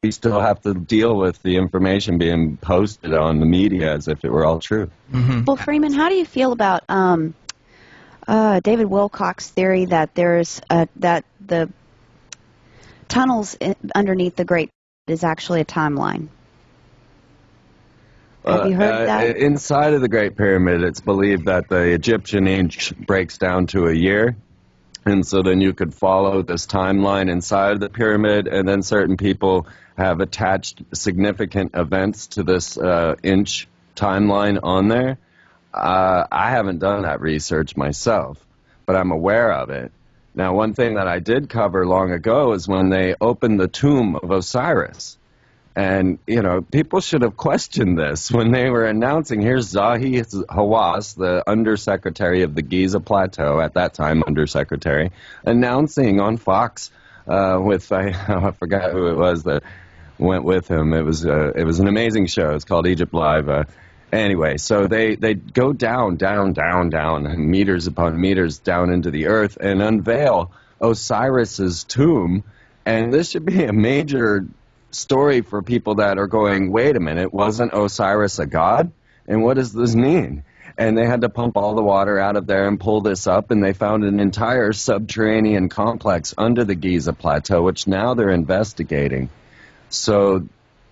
we still have to deal with the information being posted on the media as if it were all true. Well, Freeman, how do you feel about David Wilcock's theory that that the tunnels underneath the Great is actually a timeline? Have you heard that? Inside of the Great Pyramid, it's believed that the Egyptian age breaks down to a year. And so then you could follow this timeline inside of the pyramid, and then certain people have attached significant events to this inch timeline on there. I haven't done that research myself, but I'm aware of it. Now, one thing that I did cover long ago is when they opened the tomb of Osiris. And, you know, people should have questioned this when they were announcing, here's Zahi Hawass, the undersecretary of the Giza Plateau, at that time undersecretary, announcing on Fox with, I forgot who it was that went with him. It was an amazing show. It's called Egypt Live. Anyway, so they go down, meters upon meters down into the earth and unveil Osiris's tomb. And this should be a major story for people that are going, wait a minute, wasn't Osiris a god? And what does this mean? And they had to pump all the water out of there and pull this up, and they found an entire subterranean complex under the Giza Plateau, which now they're investigating. So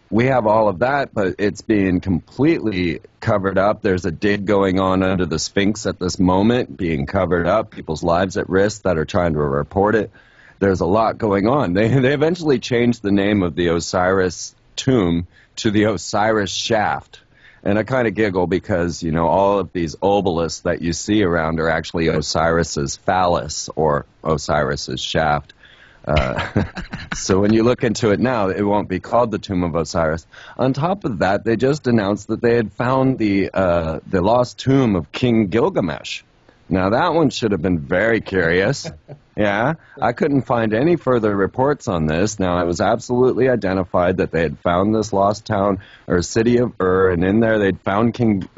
we have all of that, but it's being completely covered up. There's a dig going on under the Sphinx at this moment, being covered up, people's lives at risk that are trying to report it. There's a lot going on. They eventually changed the name of the Osiris tomb to the Osiris Shaft. And I kind of giggle because, you know, all of these obelisks that you see around are actually Osiris's phallus or Osiris's shaft. So when you look into it now, it won't be called the Tomb of Osiris. On top of that, they just announced that they had found the lost tomb of King Gilgamesh. Now, that one should have been very curious. Yeah, I couldn't find any further reports on this. Now, it was absolutely identified that they had found this lost town or city of Ur, and in there they'd found King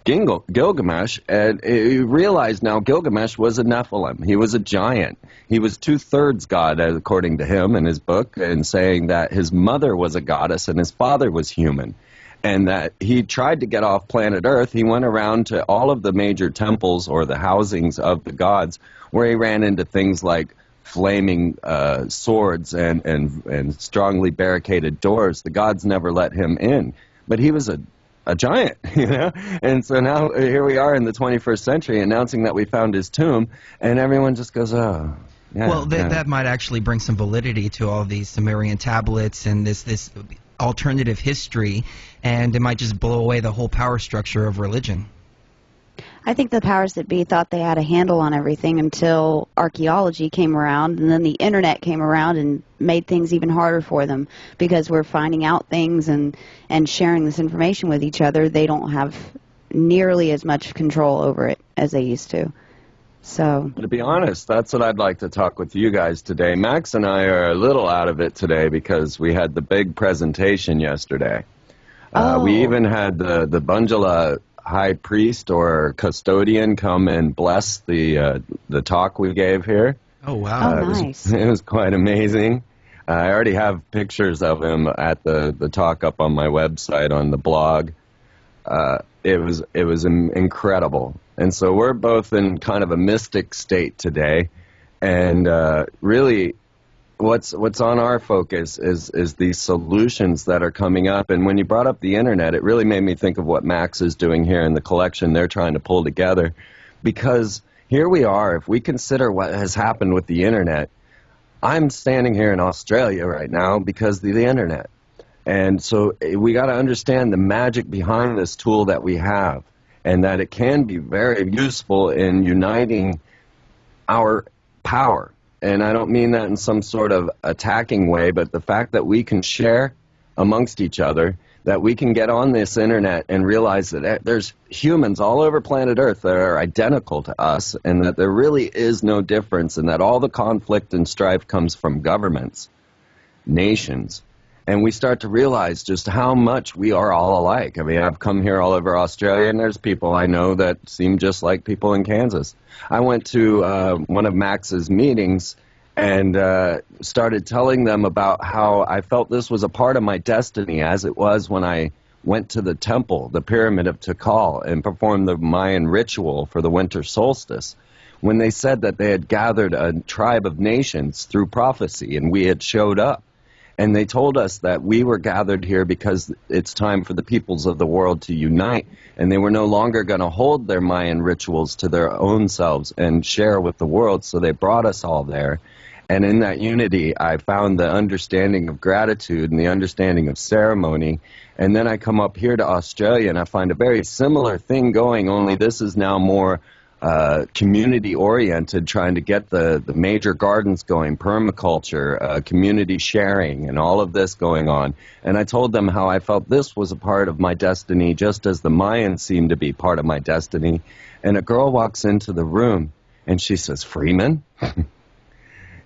Gilgamesh, and you realize now Gilgamesh was a Nephilim. He was a giant. He was two-thirds god, according to him in his book, and saying that his mother was a goddess and his father was human. And that he tried to get off planet Earth. He went around to all of the major temples or the housings of the gods, where he ran into things like flaming swords and strongly barricaded doors. The gods never let him in. But he was a giant, you know? And so now here we are in the 21st century announcing that we found his tomb, and everyone just goes, oh. Yeah, well, that might actually bring some validity to all these Sumerian tablets and this alternative history, and it might just blow away the whole power structure of religion. I think the powers that be thought they had a handle on everything until archaeology came around, and then the internet came around and made things even harder for them, because we're finding out things and sharing this information with each other. They don't have nearly as much control over it as they used to. So, to be honest, that's what I'd like to talk with you guys today. Max and I are a little out of it today because we had the big presentation yesterday. We even had the Bunjala high priest or custodian come and bless the talk we gave here. Oh, wow. Nice. It was quite amazing. I already have pictures of him at the talk up on my website on the blog. It was incredible. And so we're both in kind of a mystic state today, and really what's on our focus is these solutions that are coming up. And when you brought up the internet, it really made me think of what Max is doing here in the collection they're trying to pull together, because here we are. If we consider what has happened with the internet, I'm standing here in Australia right now because of the internet. And so we got to understand the magic behind this tool that we have, and that it can be very useful in uniting our power. And I don't mean that in some sort of attacking way, but the fact that we can share amongst each other, that we can get on this internet and realize that there's humans all over planet Earth that are identical to us, and that there really is no difference, and that all the conflict and strife comes from governments, nations. And we start to realize just how much we are all alike. I mean, I've come here all over Australia, and there's people I know that seem just like people in Kansas. I went to one of Max's meetings, and started telling them about how I felt this was a part of my destiny, as it was when I went to the temple, the pyramid of Tikal, and performed the Mayan ritual for the winter solstice, when they said that they had gathered a tribe of nations through prophecy, and we had showed up. And they told us that we were gathered here because it's time for the peoples of the world to unite, and they were no longer going to hold their Mayan rituals to their own selves and share with the world, so they brought us all there. And in that unity, I found the understanding of gratitude and the understanding of ceremony. And then I come up here to Australia, and I find a very similar thing going, only this is now more community-oriented, trying to get the major gardens going, permaculture, community sharing, and all of this going on. And I told them how I felt this was a part of my destiny, just as the Mayans seemed to be part of my destiny. And a girl walks into the room, and she says, "Freeman?"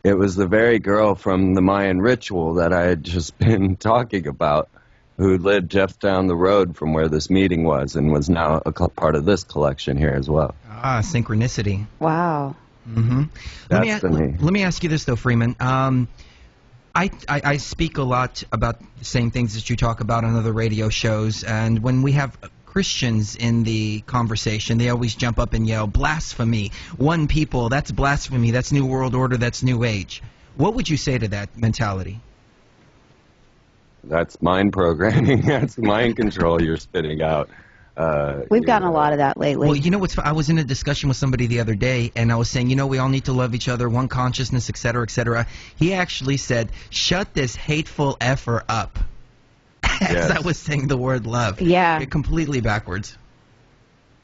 It was the very girl from the Mayan ritual that I had just been talking about, who lived just down the road from where this meeting was and was now a part of this collection here as well. Ah, synchronicity. Wow. Mm-hmm. Destiny. Let me ask you this, though, Freeman. I speak a lot about the same things that you talk about on other radio shows, and when we have Christians in the conversation, they always jump up and yell, "Blasphemy! One people, that's blasphemy, that's New World Order, that's New Age." What would you say to that mentality? That's mind programming. That's mind control you're spitting out. We've gotten a lot of that lately. Well, you know what's? I was in a discussion with somebody the other day, and I was saying, we all need to love each other, one consciousness, et cetera, et cetera. He actually said, "Shut this hateful effer up." As Yes. I was saying the word love. Yeah. You're completely backwards.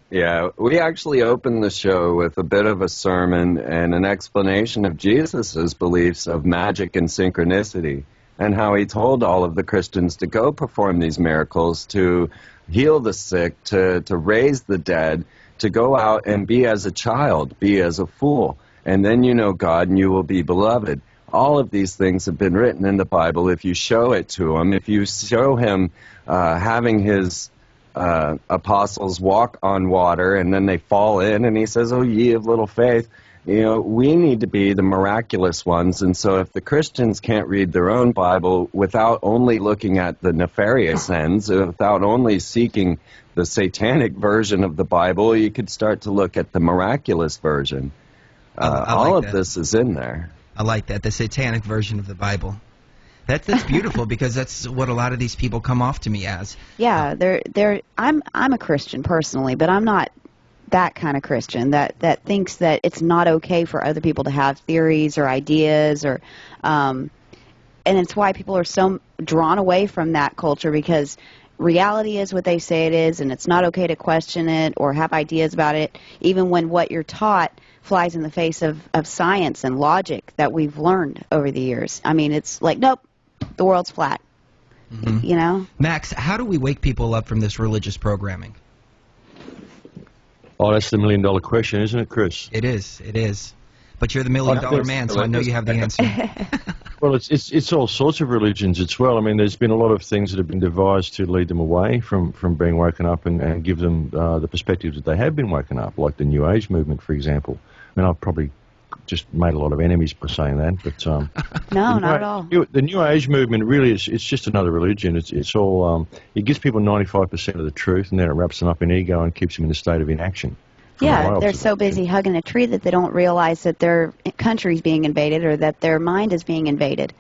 Yeah, we actually opened the show with a bit of a sermon and an explanation of Jesus's beliefs of magic and synchronicity, and how he told all of the Christians to go perform these miracles, to heal the sick, to raise the dead, to go out and be as a child, be as a fool, and then you know God and you will be beloved. All of these things have been written in the Bible if you show it to him. If you show him having his apostles walk on water and then they fall in and he says, "Oh, ye of little faith," we need to be the miraculous ones. And so if the Christians can't read their own Bible without only looking at the nefarious ends, without only seeking the satanic version of the Bible, you could start to look at the miraculous version. I like all of that. this is in there. I like that, the satanic version of the Bible. That's beautiful because that's what a lot of these people come off to me as. Yeah, I'm a Christian personally, but I'm not that kind of Christian that thinks that it's not okay for other people to have theories or ideas and it's why people are so drawn away from that culture, because reality is what they say it is, and it's not okay to question it or have ideas about it, even when what you're taught flies in the face of science and logic that we've learned over the years. I mean, it's like, nope, the world's flat. Mm-hmm. Max, how do we wake people up from this religious programming? Oh, that's the million-dollar question, isn't it, Chris? It is. But you're the million-dollar man, so I know you have the answer. Well, it's all sorts of religions as well. I mean, there's been a lot of things that have been devised to lead them away from being woken up and give them the perspective that they have been woken up, like the New Age movement, for example. I mean, I've probably just made a lot of enemies by saying that, but no, not at all. The New Age movement really it's just another religion. It's all it gives people 95% of the truth, and then it wraps them up in ego and keeps them in a state of inaction. Yeah, they're so busy hugging a tree that they don't realize that their country's being invaded or that their mind is being invaded.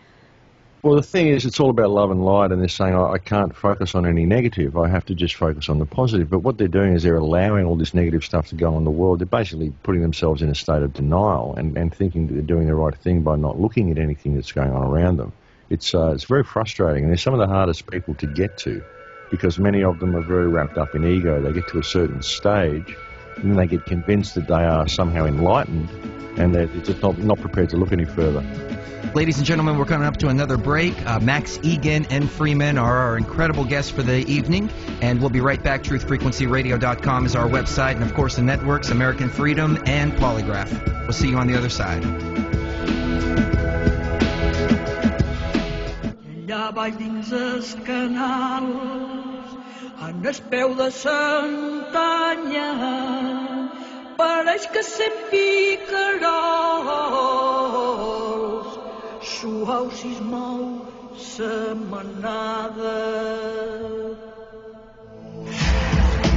Well, the thing is, it's all about love and light, and they're saying, I can't focus on any negative. I have to just focus on the positive. But what they're doing is they're allowing all this negative stuff to go on in the world. They're basically putting themselves in a state of denial and thinking that they're doing the right thing by not looking at anything that's going on around them. It's very frustrating, and they're some of the hardest people to get to because many of them are very wrapped up in ego. They get to a certain stage, and then they get convinced that they are somehow enlightened, and they're just not prepared to look any further. Ladies and gentlemen, we're coming up to another break. Max Igan and Freeman are our incredible guests for the evening, and we'll be right back. TruthFrequencyRadio.com is our website, and of course the networks, American Freedom and Polygraph. We'll see you on the other side. Allà baix dins els canals, en el peu de Santanya, pareix que sent picarol. suau si es mou sa manada.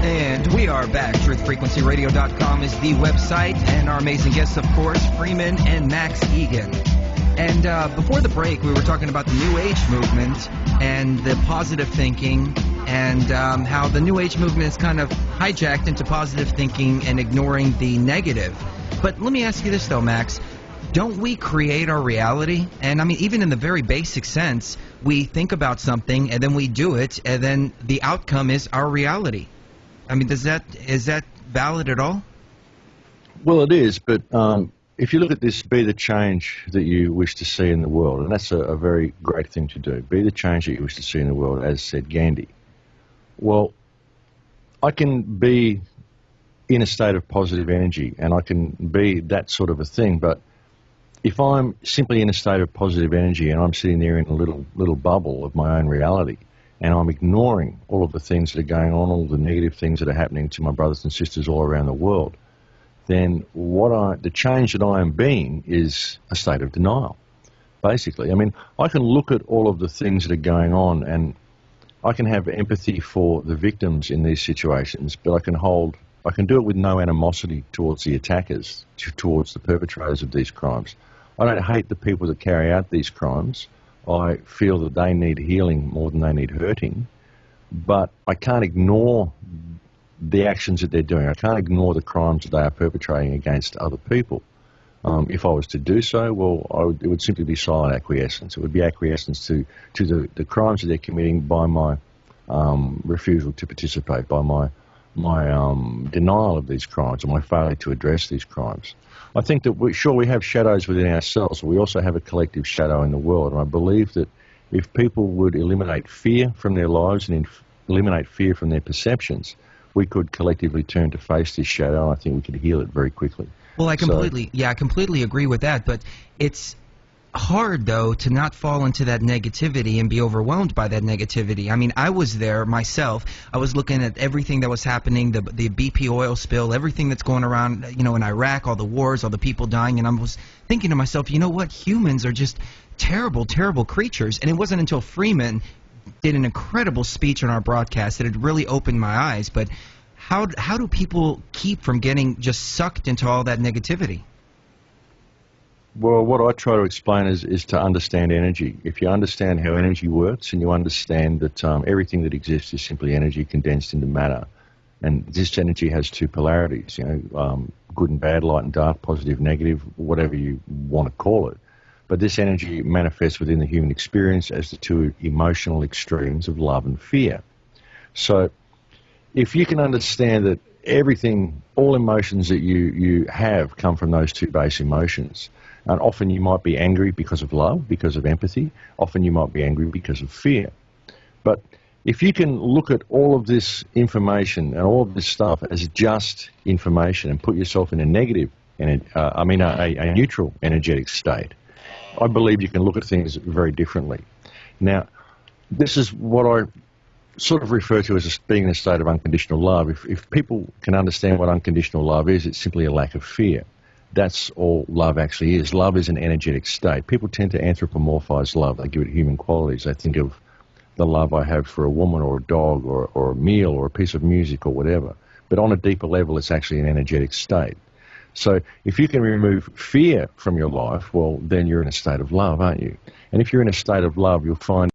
And we are back. TruthFrequencyRadio.com is the website, and our amazing guests, of course, Freeman and Max Igan. And before the break, we were talking about the New Age movement and the positive thinking, and how the New Age movement is kind of hijacked into positive thinking and ignoring the negative. But let me ask you this, though, Max. Don't we create our reality? And I mean, even in the very basic sense, we think about something, and then we do it, and then the outcome is our reality. I mean, is that valid at all? Well, it is, but if you look at this, be the change that you wish to see in the world, and that's a very great thing to do. Be the change that you wish to see in the world, as said Gandhi. Well, I can be in a state of positive energy, and I can be that sort of a thing, but if I'm simply in a state of positive energy and I'm sitting there in a little bubble of my own reality, and I'm ignoring all of the things that are going on, all the negative things that are happening to my brothers and sisters all around the world, then the change that I am being is a state of denial, basically. I mean, I can look at all of the things that are going on, and I can have empathy for the victims in these situations, but I can do it with no animosity towards the attackers, towards the perpetrators of these crimes. I don't hate the people that carry out these crimes. I feel that they need healing more than they need hurting, but I can't ignore the actions that they're doing. I can't ignore the crimes that they are perpetrating against other people. If I was to do so, well, it would simply be silent acquiescence. It would be acquiescence to the crimes that they're committing by my refusal to participate, by my denial of these crimes, or my failure to address these crimes. I think that we have shadows within ourselves, but we also have a collective shadow in the world. And I believe that if people would eliminate fear from their lives and eliminate fear from their perceptions, we could collectively turn to face this shadow, and I think we could heal it very quickly. Well, I completely agree with that, but it's hard, though, to not fall into that negativity and be overwhelmed by that negativity. I mean, I was there myself. I was looking at everything that was happening, the BP oil spill, everything that's going around, in Iraq, all the wars, all the people dying, and I was thinking to myself, you know what, humans are just terrible, terrible creatures. And it wasn't until Freeman did an incredible speech on our broadcast that it really opened my eyes. But how do people keep from getting just sucked into all that negativity? Well, what I try to explain is to understand energy. If you understand how energy works, and you understand that everything that exists is simply energy condensed into matter, and this energy has two polarities, good and bad, light and dark, positive, negative, whatever you want to call it. But this energy manifests within the human experience as the two emotional extremes of love and fear. So if you can understand that everything, all emotions that you have come from those two base emotions, and often you might be angry because of love, because of empathy. Often you might be angry because of fear. But if you can look at all of this information and all of this stuff as just information and put yourself in a negative, a neutral energetic state, I believe you can look at things very differently. Now, this is what I sort of refer to as being in a state of unconditional love. If people can understand what unconditional love is, it's simply a lack of fear. That's all love actually is. Love is an energetic state. People tend to anthropomorphize love. They give it human qualities. They think of the love I have for a woman or a dog or a meal or a piece of music or whatever. But on a deeper level, it's actually an energetic state. So if you can remove fear from your life, well, then you're in a state of love, aren't you? And if you're in a state of love, you'll find